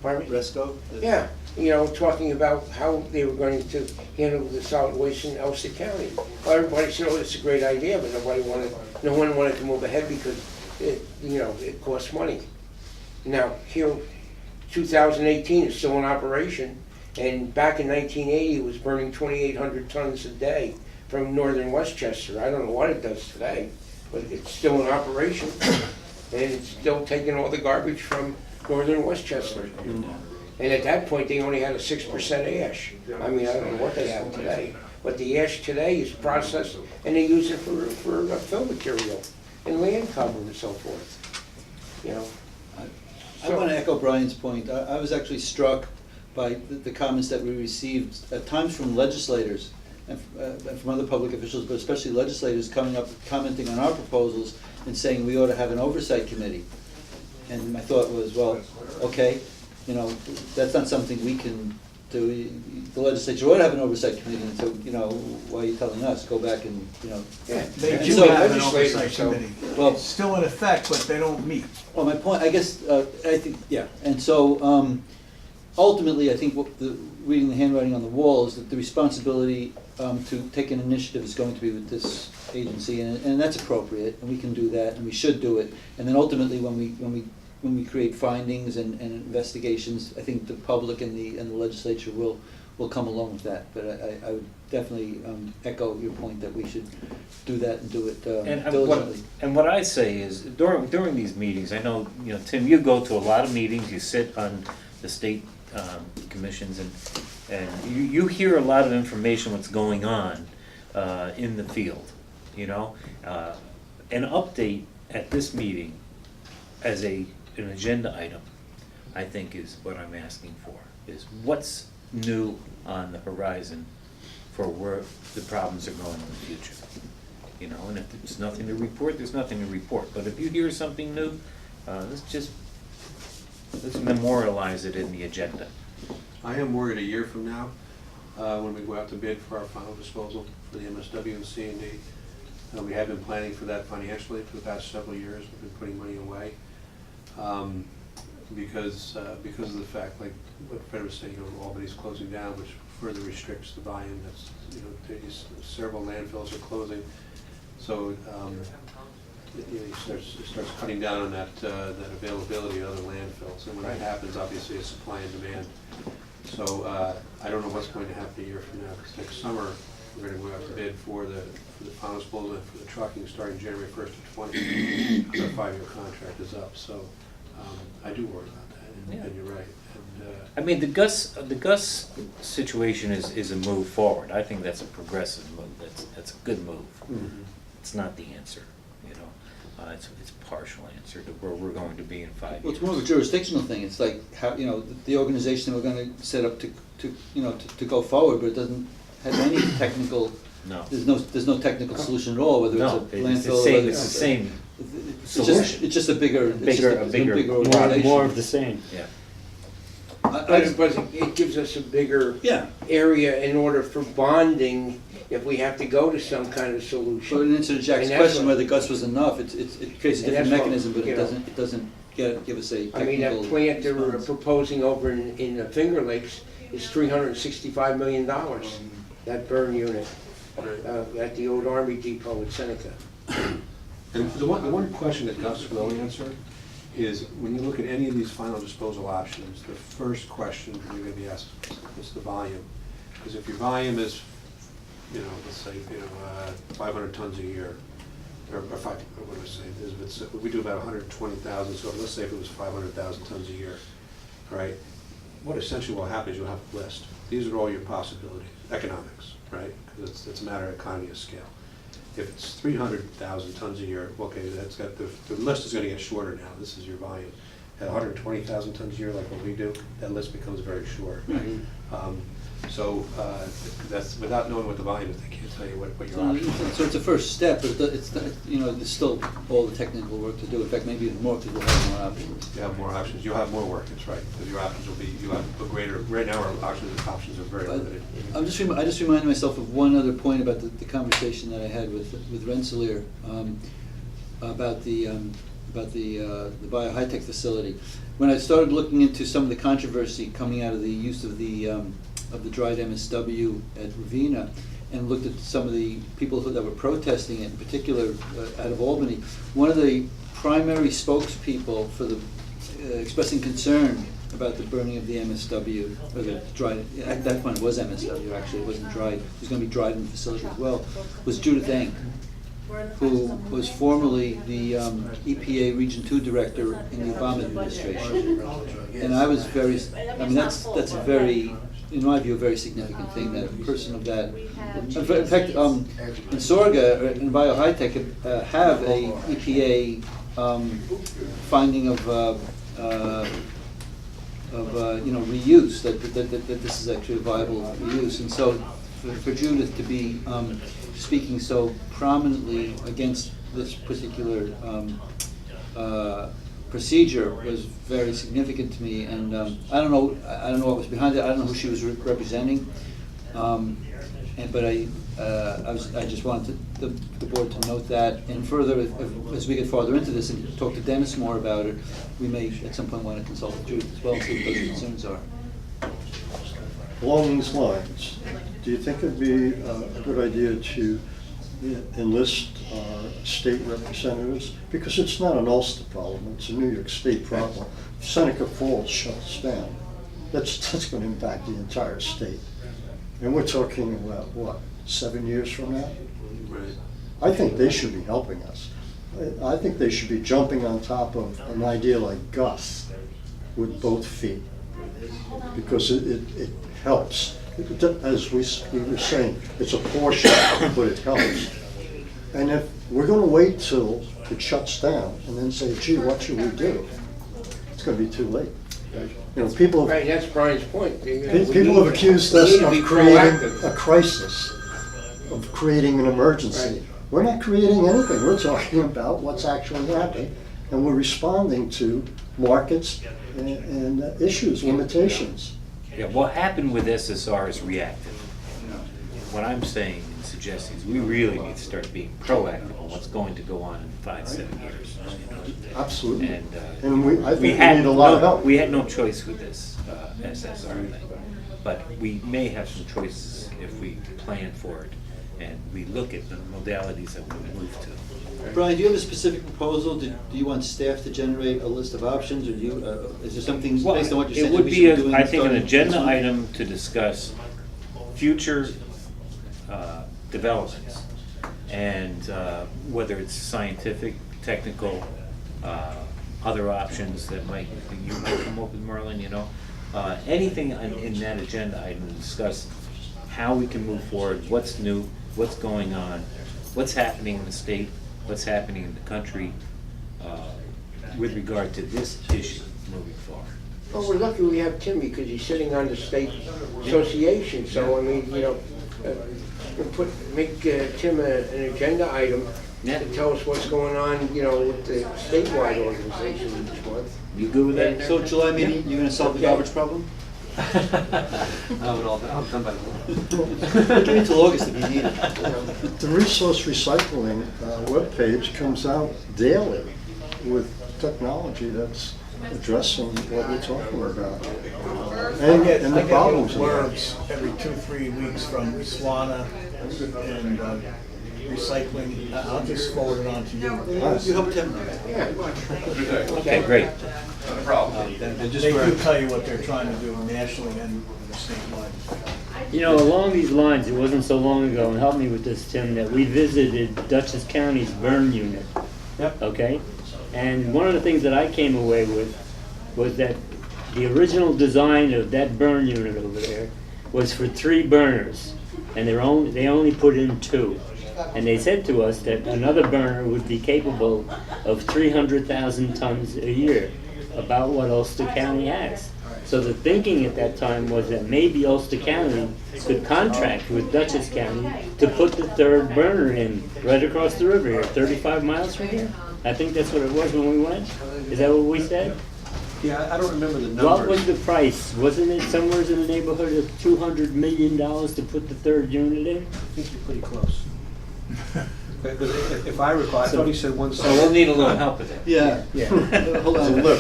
Pardon me? Resco? Yeah, you know, talking about how they were going to handle the solid waste in Ulster County. Well, everybody said, oh, it's a great idea, but no one wanted to move ahead because it costs money. Now, here, 2018 is still in operation, and back in 1980, it was burning 2,800 tons a day from northern Westchester. I don't know what it does today, but it's still in operation, and it's still taking all the garbage from northern Westchester. And at that point, they only had a 6% ash. I mean, I don't know what they have today, but the ash today is processed, and they use it for fill material and land cover and so forth, you know. I want to echo Brian's point. I was actually struck by the comments that we received at times from legislators and from other public officials, but especially legislators coming up, commenting on our proposals and saying we ought to have an oversight committee. And my thought was, well, okay, you know, that's not something we can do. The legislature ought to have an oversight committee, and so, you know, why are you telling us? Go back and, you know. Yeah, They and do so have an legislators, oversight so- committee. Well- It's still in effect, but they don't meet. Well, my point, I guess, I think, yeah, and so ultimately, I think reading the handwriting on the wall is that the responsibility to take an initiative is going to be with this agency, and that's appropriate, and we can do that, and we should do it. And then ultimately, when we create findings and investigations, I think the public and the legislature will come along with that. But I would definitely echo your point that we should do that and do it diligently. And what I say is, during these meetings, I know, Tim, you go to a lot of meetings, you sit on the state commissions, and you hear a lot of information what's going on in the field, An update at this meeting as an agenda item, I think is what I'm asking for, is what's new on the horizon for where the problems are going in the future. And if there's nothing to report, there's nothing to report. But if you hear something new, let's memorialize it in the agenda. I am worried a year from now, when we go out to bid for our final disposal for the MSW and C&D. We have been planning for that financially for the past several years. We've been putting money away. Because of the fact, like what Fred was saying, Albany's closing down, which further restricts the volume. That's, several landfills are closing, so it starts cutting down on that availability of other landfills. And when that happens, obviously, it's supply and demand. So I don't know what's going to happen a year from now, because next summer we're going to go out to bid for the final disposal and for the trucking starting January 1st of 20, because our 5-year contract is up. So I do worry about that, and you're right. And, I mean, the Gus situation is a move forward. I think that's a progressive move. That's a good move. mm-hmm. It's not the answer, It's a partial answer to where we're going to be in 5 years. Well, it's more of a jurisdictional thing. It's like how, the organization we're going to set up to go forward, but it doesn't have any technical. No. There's no technical solution at all. Whether No, it's a it's the landfill, same. whether It's the same It's just a bigger organization. More of the same. Yeah. But it gives us a bigger Yeah. area in order for bonding if we have to go to some kind of So solution. in answer to Jack's And that's question, what- whether Gus was enough, it creates a And different that's what, mechanism, but you it know, doesn't give us a technical. I mean, that plant they were response. proposing over in the Finger Lakes is $365 million, that burn unit, at the old Army Depot in Seneca. And the one question that Gus will answer is, when you look at any of these final disposal options, the first question you're going to be asked is the volume. Because if your volume is, let's say, 500 tons a year, or what do I say? We do about 120,000, so let's say if it was 500,000 tons a year, all right? What essentially will happen is you'll have a list. These are all your possibilities, economics, right? Because it's a matter of economy of scale. If it's 300,000 tons a year, okay, that's got the list is going to get shorter now. This is your volume. At 120,000 tons a year, like what we do, that list becomes very short. So that's without knowing what the volume is. They can't tell you what your options are. So it's a first step, but it's not, there's still all the technical work to do. In fact, maybe even more, because we'll have more options. You have more options. You'll have more work. That's right. Because your options will be, you have a greater. Right now, our options are very limited. I just reminded myself of one other point about the conversation that I had with Rensselaer about the bio-high-tech facility. When I started looking into some of the controversy coming out of the use of the dried MSW at Ravenna, and looked at some of the people that were protesting it, in particular out of Albany, one of the primary spokespeople for the expressing concern about the burning of the MSW, or the dried, at that point it was MSW actually, it wasn't dried, it was going to be dried in the facility as well, was Judith Eng, who was formerly the EPA Region 2 director in the Obama administration. And I was very, I mean, that's a very, in my view, a very significant thing, that a person of that, in fact, in Sorga, in BioHigh-Tech, have a EPA finding of reuse, that this is actually a viable reuse. And so for Judith to be speaking so prominently against this particular procedure was very significant to me, and I don't know what was behind it. I don't know who she was representing, but I just wanted the board to note that. And further, as we get farther into this and talk to Dennis more about it, we may at some point want to consult with Judith as well and see what those concerns are. Along these lines, do you think it'd be a good idea to enlist state representatives? Because it's not an Ulster problem, it's a New York State problem. If Seneca Falls shuts down, that's going to impact the entire state. And we're talking about, what, 7 years from now? Right. I think they should be helping us. I think they should be jumping on top of an idea like Gus with both feet, because it helps. As we were saying, it's a portion, but it helps. And if we're going to wait till it shuts down and then say, gee, what should we do? It's going to be too late. You know, people Right, that's Brian's point. people have accused us of creating a crisis, of creating an emergency. Right. We're not creating anything. We're talking about what's actually happening, and we're responding to markets and issues, limitations. Yeah, what happened with SSR is reactive. What I'm saying and suggesting is we really need to start being proactive on what's going to go on in 5-7 years. Absolutely. And I think we need a lot of help. We had no choice with this SSR thing, but we may have some choices if we plan for it and we look at the modalities that we move to. Brian, do you have a specific proposal? Do you want staff to generate a list of options, or do you, is there something Well, based on what you're it saying? would that we be, should doing I think, an starting agenda next week? item to discuss future developments, and whether it's scientific, technical, other options that you might come up with, Merlin, anything in that agenda item to discuss how we can move forward, what's new, what's going on, what's happening in the state, what's happening in the country with regard to this issue moving forward. Well, we're lucky we have Tim, because he's sitting on the state association, so I mean, make Tim an agenda item to tell us what's going on, with the statewide organization each month. You good with that? So July meeting, you're going to solve the Okay. garbage problem? I'll come by. Give me till August if you need it. The resource recycling webpage comes out daily with technology that's addressing what we're talking about. I get And the little problems. in that. blurbs every 2-3 weeks from SWANA and recycling. I'll just forward it on to you. Nice. You help Tim. Yeah. Okay, great. And just They for, do tell you what they're trying to do nationally and statewide. Along these lines, it wasn't so long ago, and help me with this, Tim, that we visited Dutchess County's burn unit. Yep. Okay? And one of the things that I came away with was that the original design of that burn unit over there was for 3 burners, and they only put in 2. And they said to us that another burner would be capable of 300,000 tons a year, about what Ulster County has. So the thinking at that time was that maybe Ulster County could contract with Dutchess County to put the 3rd burner in right across the river here, 35 miles from here. I think that's what it was when we went. Is that what we said? Yeah, I don't remember the numbers. What was the price? Wasn't it somewhere in the neighborhood of $200 million to put the 3rd unit in? I think you're pretty close. Because if I recall, I thought he said one So we'll need a little help with that. Yeah. Yeah. Hold on. We'll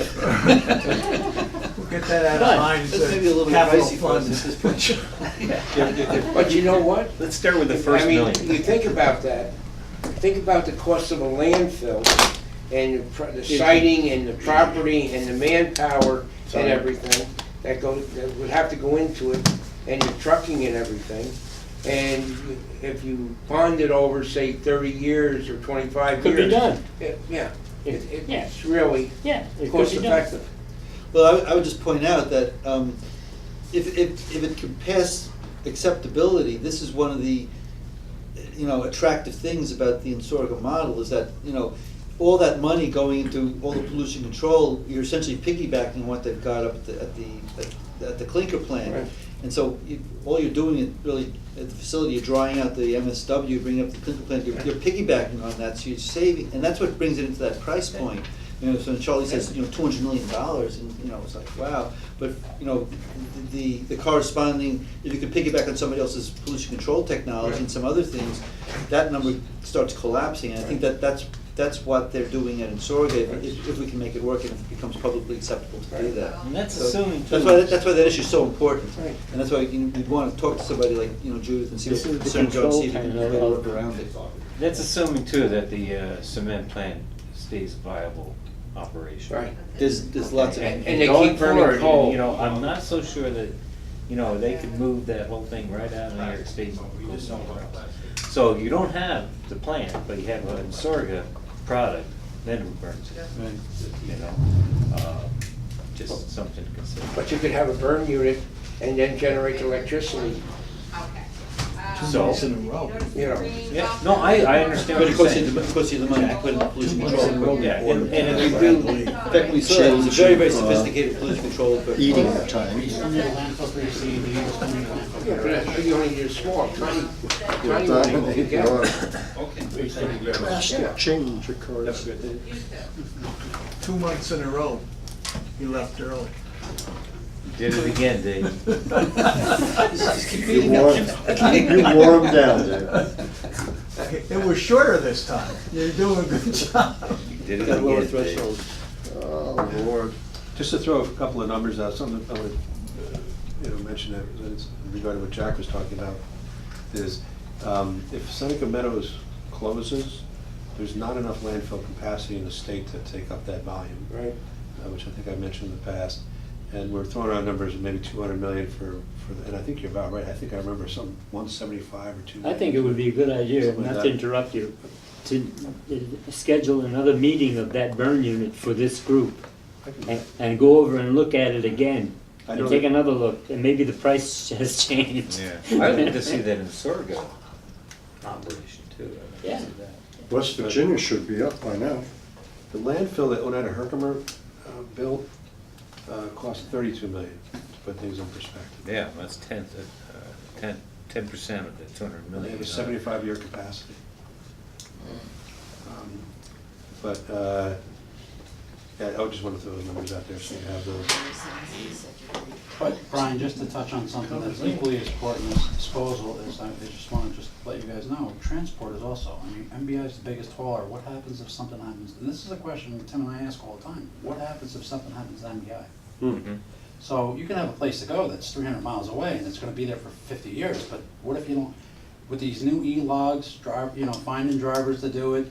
get that out of Fine. mind. That's maybe a little bit Capital pricey for us fund. at this point. But you know what? Let's start with the first I mean, million. you think about that, think about the cost of a landfill and the siting and the property and the manpower and everything that would have to go into it, and the trucking and everything. And if you bond it over, say, 30 years or 25 Could years. be done. Yeah, Yeah. it's really Yeah, it could cost be done. effective. Well, I would just point out that if it can pass acceptability, this is one of the, attractive things about the Insorga model is that, all that money going into all the pollution control, you're essentially piggybacking on what they've got up at the clinker plant. Right. And so all you're doing is really, at the facility, you're drawing out the MSW, bringing up the clinker plant, you're piggybacking on that, so you're saving, and that's what brings it into that price point. So when Charlie says, $200 million, and, it's like, wow. But, the corresponding, if you can piggyback on somebody else's pollution control technology and some other things, that number starts collapsing, and I think that's what they're doing at Insorga, if we can make it work and if it becomes publicly acceptable to do that. And that's So assuming too. That's why that issue's so important. Right. And that's why we'd want to talk to somebody like, Judith and see what This is the concerns are, and see if we can control get a panel work around it. That's assuming too that the cement plant stays viable operation. Right. There's lots of. And And they going keep burning forward, coal. I'm not so sure that, they could move that whole thing right out of here, stay just somewhere else. So you don't have the plant, but you have an Insorga product, then who burns it? Just something to consider. But you could have a burn unit and then generate electricity, So- Months in a row. Yeah, no, I understand But what it you're costs you, saying. it costs you the money to put in the pollution control. Yeah, and if you do, In fact, we saw it was a very, very sophisticated pollution control. Eating at times. yeah, but you only need a small, tiny one you get. Drastic change occurs. 2 months in a row, he left early. did it again, Dave. You wore them down, Dave. It was shorter this time. You're doing a good job. Did it Got lower again, Dave. threshold. Oh, Lord. Just to throw a couple of numbers out, something I would, mention that it's in regard to what Jack was talking about, is if Seneca Meadows closes, there's not enough landfill capacity in the state to take up that volume. Right. Which I think I mentioned in the past. And we're throwing out numbers of maybe 200 million and I think you're about right. I think I remember some 175 or 2. I think it would be a good idea, Something like not that. to interrupt you, to schedule another meeting of that burn unit for this group and go over and look at it again. I And know take that- another look, and maybe the price has changed. Yeah, I'd like to see that in Sorgo operation too. I'd like to Yeah. see that. West Virginia should be up by now. The landfill that Oneida Herkimer built cost 32 million, to put things in perspective. Yeah, that's 10% of the 200 And million. they have a 75-year capacity. But, yeah, I just want to throw those numbers out there so you have those. But Brian, just to touch on something that's equally as important as disposal is, I just want to let you guys know, transport is also, MBI is the biggest hauler. What happens if something happens? And this is a question Tim and I ask all the time. What happens if something happens to MBI? Mhm. So you can have a place to go that's 300 miles away and it's going to be there for 50 years, but what if you don't, with these new e-logs, finding drivers to do it,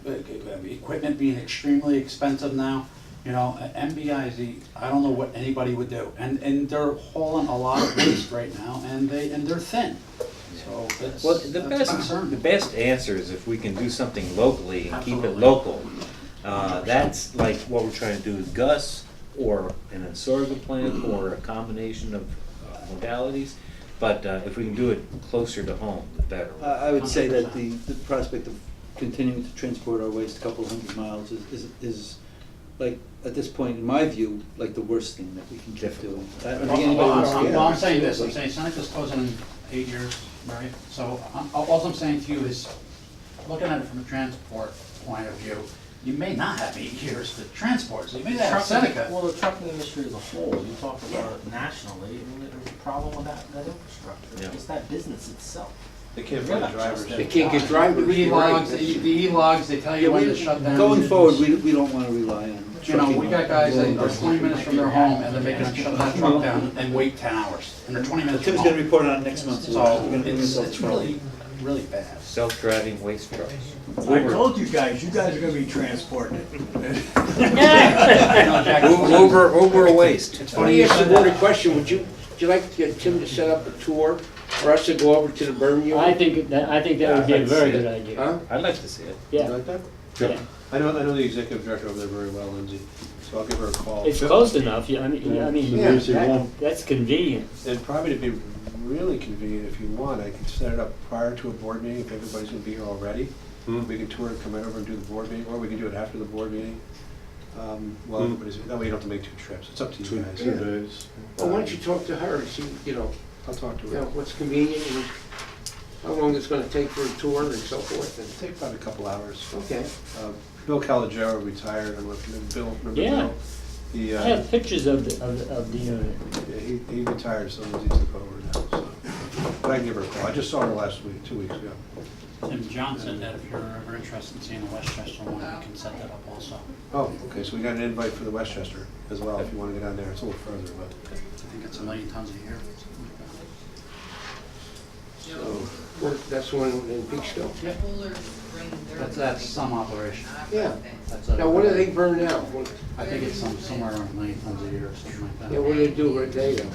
equipment being extremely expensive now, MBI I don't know what anybody would do. And they're hauling a lot of waste right now and they're thin. So that's, Well, the that's a concern. best answer is if we can do something locally and keep it local. That's like what we're trying to do with Gus, or an Insorga plant, or a combination of modalities. But if we can do it closer to home, the better. I would say that the prospect of continuing to transport our waste a couple hundred miles is like, at this point, in my view, like the worst thing that we can keep doing. I don't think anybody wants to. Well, I'm saying this, I'm saying Seneca's closing in 8 years, right? So all I'm saying to you is, looking at it from a transport point of view, you may not have 8 years to transport, so you may have Seneca. Well, the trucking industry as a whole, you talk about it nationally, there's a problem with that infrastructure. Yeah. It's that business itself. They can't find drivers. They can't get drivers. The You're right. E-logs, the E-logs, they tell you when to shut down. Going units. forward, we don't wanna rely on. You know, we got guys that are 20 minutes from their home and they're making them shut that truck down and wait 10 hours. And they're 20 minutes from Tim's gonna home. report on it next month, so So we're gonna bring it's, this up. it's really, really bad. Self-driving waste trucks. I told you guys are gonna be transporting it. You know, Jack, it's funny. Over waste. It's Let funny me you ask you said one that. question, would you like to get Tim to set up a tour for us to go over to the burn unit? I think that would be a very good idea. Huh? I'd like to see it. You Yeah, like that? yeah. I know the executive director over there very well, Lindsay, so I'll give her a call. It's close enough, I mean, Yeah. that's convenient. And probably to be really convenient, if you want, I could set it up prior to a board meeting, if everybody's gonna be here already. We can tour and come right over and do the board meeting, or we can do it after the board meeting. Well, that way you don't have to make 2 trips, it's up to you guys. days. Well, why don't you talk to her and see, I'll talk to you know, her. what's convenient and how long it's gonna take for a tour and so forth, It'll take about a couple hours. okay. Bill Calogero retired, I don't know if you remember Bill. Remember Yeah. Bill? He, I have pictures of the unit. yeah, he retired, so he took over now, so. But I can give her a call, I just saw her last week, 2 weeks ago. Tim John said that if you're ever interested in seeing the Westchester one, you can set that up also. Oh, okay, so we got an invite for the Westchester as well, if you wanna go down there, it's a little further, but. I think it's 1 million tons a year. So, that's the one in Peekskill? That's some operation. Yeah. That's a- Now, what do they burn now? I think it's somewhere around 1 million tons a year or something like that. Yeah, what do they do right there?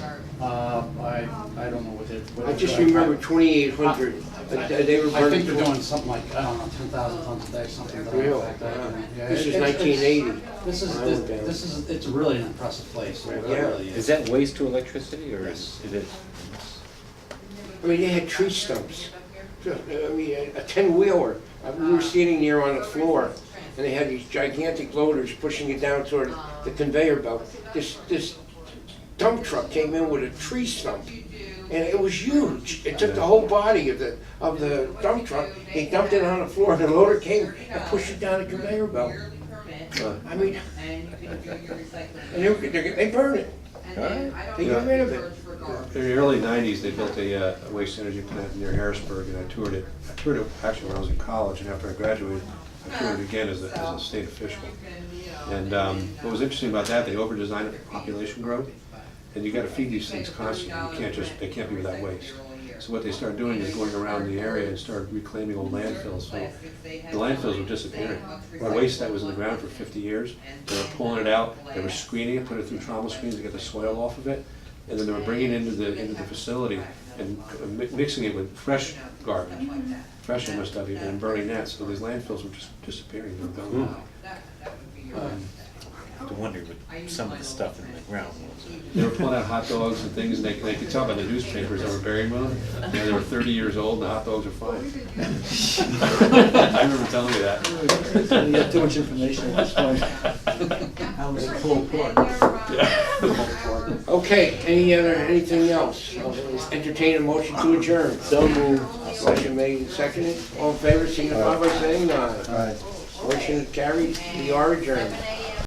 I don't know what it. I just remember 2,800. They were I burning. think they're doing something like, I don't know, 10,000 tons a day, something like that. Really? Yeah, yeah, This is it's- 1980. This is, when I went down. this is, it's really an impressive place. It Yeah. really Is that waste to electricity, or is it? I mean, they had tree stumps. I mean, a 10-wheeler. We were sitting there on the floor, and they had these gigantic loaders pushing it down toward the conveyor belt. This dump truck came in with a tree stump, and it was huge. It took the whole body of the dump truck. They dumped it on the floor, and the loader came and pushed it down the conveyor belt. I mean, and they burn it. They get rid of it. In the early 90s, they built a waste energy plant near Harrisburg, and I toured it. I toured it actually when I was in college, and after I graduated, I toured it again as a state official. And what was interesting about that, they over-designed it for population growth, and you got to feed these things constantly. They can't be without waste. So what they started doing is going around the area and started reclaiming old landfills. So the landfills were disappearing. The waste that was in the ground for 50 years, they were pulling it out, they were screening it, put it through trauma screens to get the soil off of it, and then they were bringing it into the facility and mixing it with fresh garbage, fresh MSW, and burning that. So these landfills were just disappearing. They were gone. I wonder what some of the stuff in the ground was. They were pulling out hot dogs and things, and they could tell by the newspapers that were burying them. They were 30 years old, and the hot dogs were fine. I remember telling you that. You have too much information at this point. That was a full plug. Okay, anything else? Entertain a motion to adjourn. So moved. Motion made and seconded. All in favor, signify by saying aye. All right. Motion carried. We are adjourned.